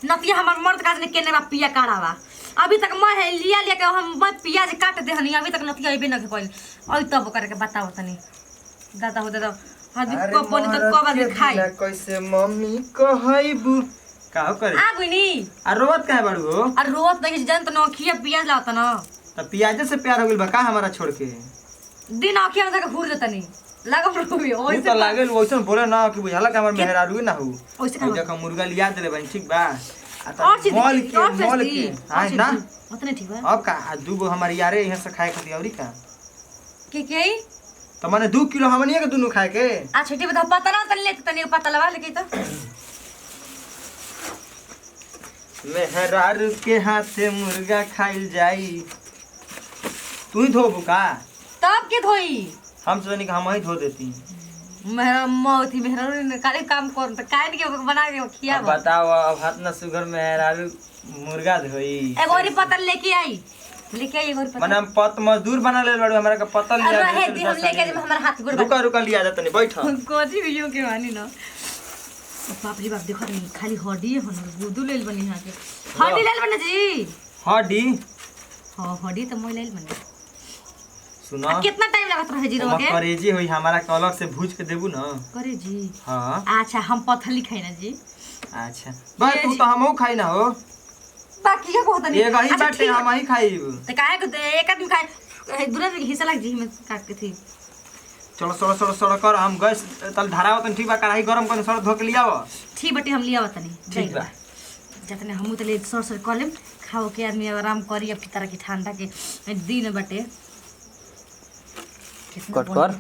नतिया हमर मर्द का केने बा पिया काढ़ावा अभी तक मैं लिया के हम प्याज काट दे हनी अभी तक नतिया अबे न कइल ओइ तब करके बताओ तनी दादा हो दादा हादी कपन तक कब आदमी खाई कैसे मम्मी कहइबू का करे आ गइनी आ रोवत काहे बाड़ू हो आ रोवत नहीं जान त नखिया प्याज लाता न त प्याज से प्यार हो गेल बा का हमारा छोड़ के दिन आखिया में तक घूर देतनी लागो भी ओइ त लागल वैसन बोले ना कि बुझाला कि हमर मेहरारू ना हो ओइसे का देखो मुर्गा लिया देले बन ठीक बा और चीज मॉल के हां ना उतने ठीक बा अब का दूगो हमार यारे यहां से खाए खाती औरी का के त माने 2 किलो हमनिए के दुनु खाए के आ छोटी बता पता ना तनी ले तनी पता लगा लेके तो मेहरारू के हाथ से मुर्गा खाइल जाई तू ही धोबू का तब के धोई हम सोचनी कि हम ही धो देती मेरा मौती मेरा काले काम कर त काट के बना के खिया अब बताओ अब हाथ ना सुगर मेहरारू मुर्गा धोई एगो और पतल लेके आई एगो और पतल माने हम पत मजदूर बना ले बाड़ू हमरा के पतल लिया रहे दी हम लेके जे हमर हाथ गोड़ रुका रुका लिया जा तनी बैठ कोची भी यो के मानी न बाप रे बाप देखो नहीं खाली हड्डी है न गुदू लेल बनी यहां के हड्डी लेल बने जी हड्डी हां हड्डी त मोय लेल बने सुना कितना टाइम लागत रहे जी रो के करेजी होई हमरा के अलग से भूज के देबू न करे जी हां अच्छा हम पथली खाई ना जी अच्छा बस तू तो हमहू खाई ना हो बाकी के कहत नहीं एक ही बाटे हम ही खाईब त काहे के एक आदमी खाए दूसरा के हिस्सा लग जी में काट के थी चलो सड़ो सड़ो सड़ो कर हम गैस तल धराव तन ठीक बा कढ़ाई गरम कर सड़ धो के लियाव ठीक बटे हम लिया बतानी ठीक बा जतने हमू त ले सर कर लेम खाओ के आदमी आराम करी अब तरह की ठंडा के दिन बटे कट कर